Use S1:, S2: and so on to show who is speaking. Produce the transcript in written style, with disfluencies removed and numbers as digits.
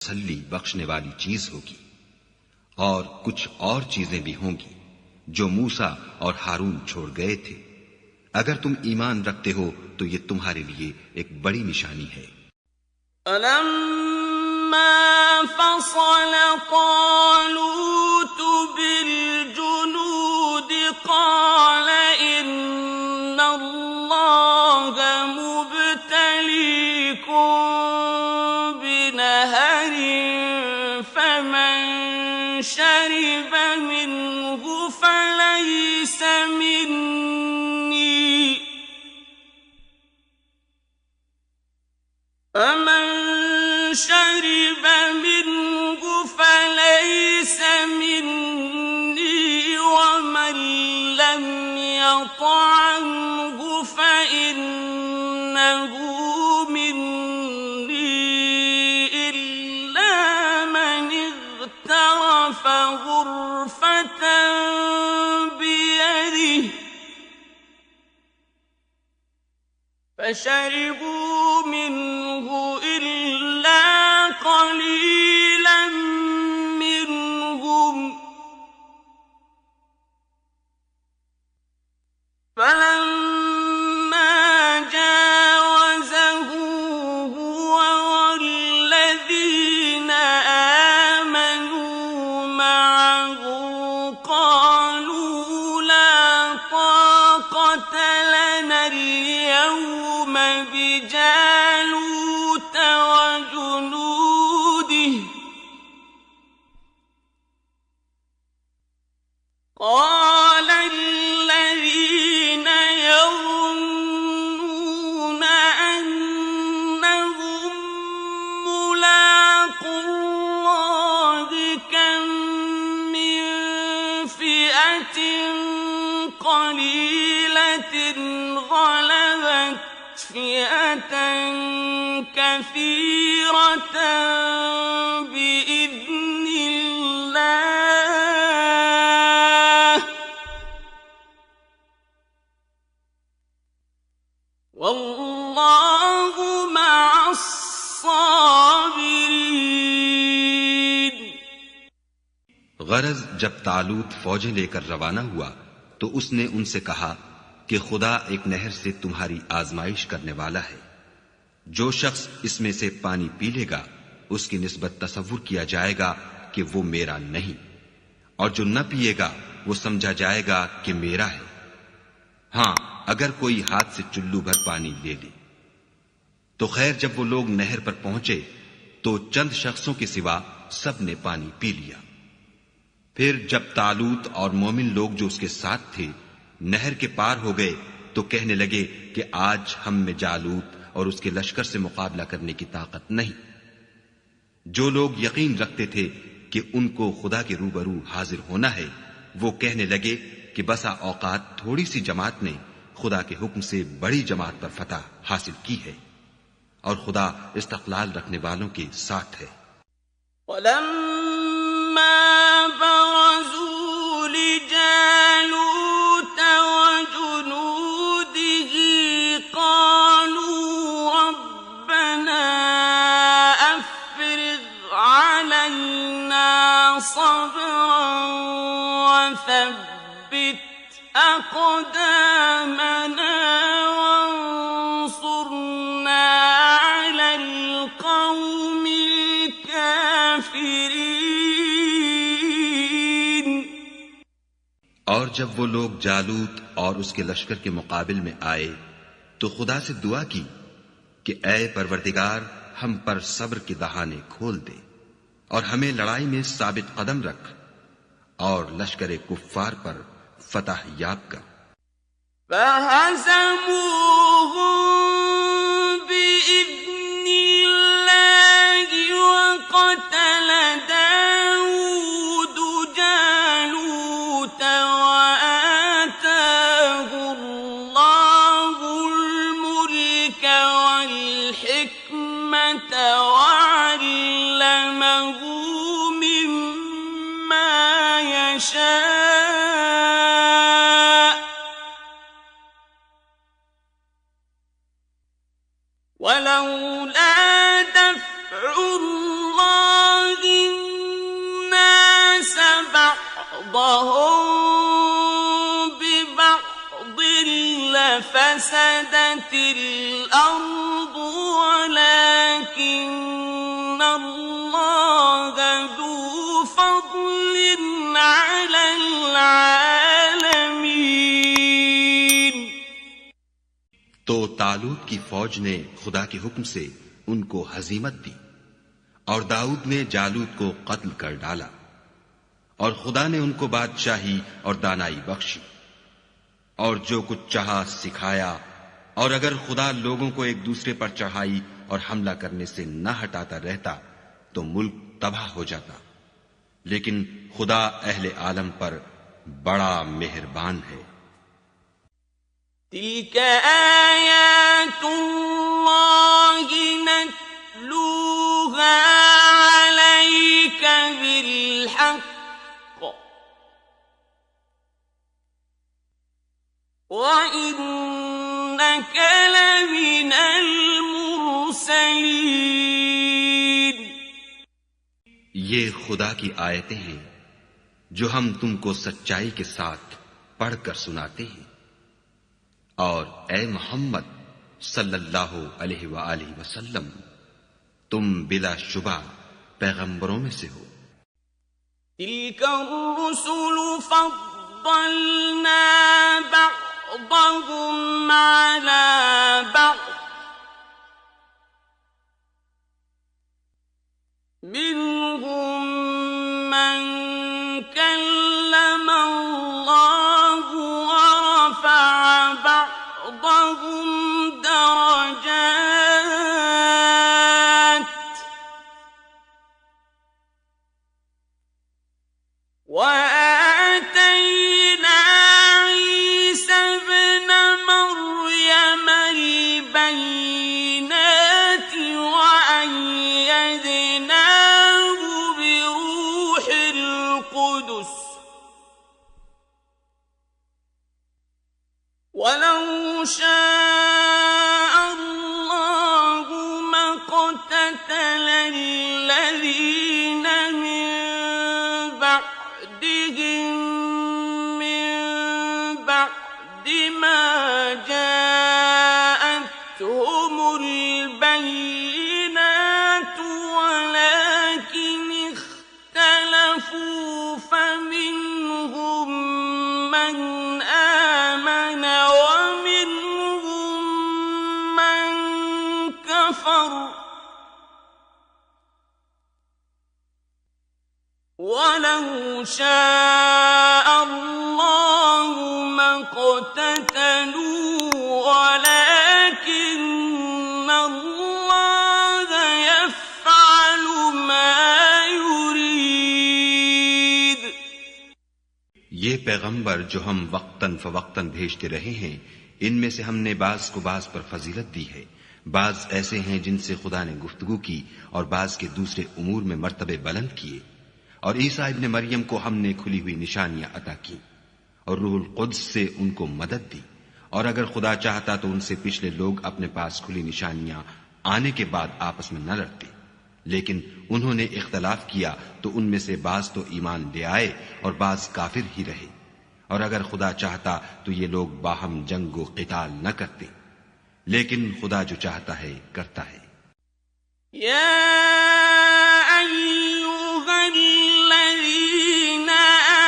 S1: तसल्ली बख्शने वाली चीज होगी, और कुछ और चीजें भी होंगी जो मूसा और हारून छोड़ गए थे। अगर तुम ईमान रखते हो तो ये तुम्हारे लिए एक बड़ी निशानी है।
S2: فلما فصل طالوت بالجنود قال إن الله مبتليكم بنهر فمن شرب منه فليس مني ومن لم يطعمه فإنه مني إلا من اغترف غرفة بيده فشربوا منه إلا قليلا منهم فلما جاوزه هو والذين آمنوا معه قالوا لا طاقة لنا اليوم بجالوت وجنوده قال الذين يظنون أنهم ملاقو الله كم من فئة قليلة غلبت فئة كثيرة بإذن الله والله مع الصابرين।
S1: गरज जब तालूत फौजें लेकर रवाना हुआ तो उसने उनसे कहा कि खुदा एक नहर से तुम्हारी आजमाइश करने वाला है। जो शख्स इसमें से पानी पी लेगा उसकी निस्बत तसव्वुर किया जाएगा कि वो मेरा नहीं, और जो न पिएगा वो समझा जाएगा कि मेरा है। हां, अगर कोई हाथ से चुल्लू भर पानी ले ले। तो खैर, जब वो लोग नहर पर पहुंचे तो चंद शख्सों के सिवा सब ने पानी पी लिया। फिर जब तालूत और मोमिन लोग जो उसके साथ थे नहर के पार हो गए तो कहने लगे कि आज हम में जालूत और उसके लश्कर से मुकाबला करने की ताकत नहीं। जो लोग यकीन रखते थे कि उनको खुदा के रूबरू हाजिर होना है, वो कहने लगे कि बसा औकात थोड़ी सी जमात ने खुदा के हुक्म से बड़ी जमात पर फतह हासिल की है, और खुदा इस्तक़लाल रखने वालों के साथ है।
S2: وثبت أقدامنا وانصرنا على القوم الكافرين।
S1: और जब वो लोग जालूत और उसके लश्कर के मुकाबिल में आए तो खुदा से दुआ की कि ऐ परवरदिगार, हम पर सब्र के दहाने खोल दे और हमें लड़ाई में साबित कदम रख और लश्कर कुफ्फार पर फतह याब कर।
S2: فهزموهم بإذن الله وقتل داود جالوت وآتاه الله الملك والحكمة وعلمه مما يشاء ولولا دفع الله بعضهم ببعض لفسدت الأرض ولكن الله ذو فضل على العالمين.
S1: तो तालूत की फौज ने खुदा के हुक्म से उनको हजीमत दी और दाऊद ने जालूत को कत्ल कर डाला और खुदा ने उनको बादशाही और दानाई बख्शी और जो कुछ चाहा सिखाया. और अगर खुदा लोगों को एक दूसरे पर चढ़ाई और हमला करने से न हटाता रहता तो मुल्क तबाह हो जाता. लेकिन खुदा अहले आलम पर बड़ा मेहरबान है.
S2: تلك آيات الله نتلوها عليك بالحق وإنك لمن المرسلين.
S1: ये खुदा की आयतें हैं जो हम तुमको सच्चाई के साथ पढ़कर सुनाते हैं. और ए मोहम्मद सल्लल्लाहु अलैहि वसल्लम, तुम बिलाशुबा पैगंबरों में से हो.
S2: تلك الرسل فضلنا بعضهم على بعض منهم من كلم الله ورفع بعضهم درجات وآتينا عيسى ابن مريم البينات وأيدناه بروح القدس ولو شاء الله ما اقتتل الذين من بعدهم من بعد ما جاءتهم البينات ولكن اختلفوا فمنهم من آمن ومنهم من كفر ولو شاء الله ما اقتتلوا ولكن الله يفعل ما يريد.
S1: ये पैगंबर जो हम वक्तन फवक्तन भेजते रहे हैं, इनमें से हमने बाज को बाज पर फजीलत दी है. बाज ऐसे हैं जिनसे खुदा ने गुफ्तगू की और बाज के दूसरे उमूर में मर्तबे बुलंद किए. और ईसा इब्न मरियम को हमने खुली हुई निशानियां अता की और रूहुल कुद्स से उनको मदद दी. और अगर खुदा चाहता तो उनसे पिछले लोग अपने पास खुली निशानियां आने के बाद आपस में न लड़ते. लेकिन उन्होंने इख्तलाफ किया तो उनमें से बाज तो ईमान ले आए और बाज काफिर ही रहे. और अगर खुदा चाहता तो ये लोग बाहम जंग व क़िताल न करते. लेकिन खुदा जो चाहता है करता है.
S2: या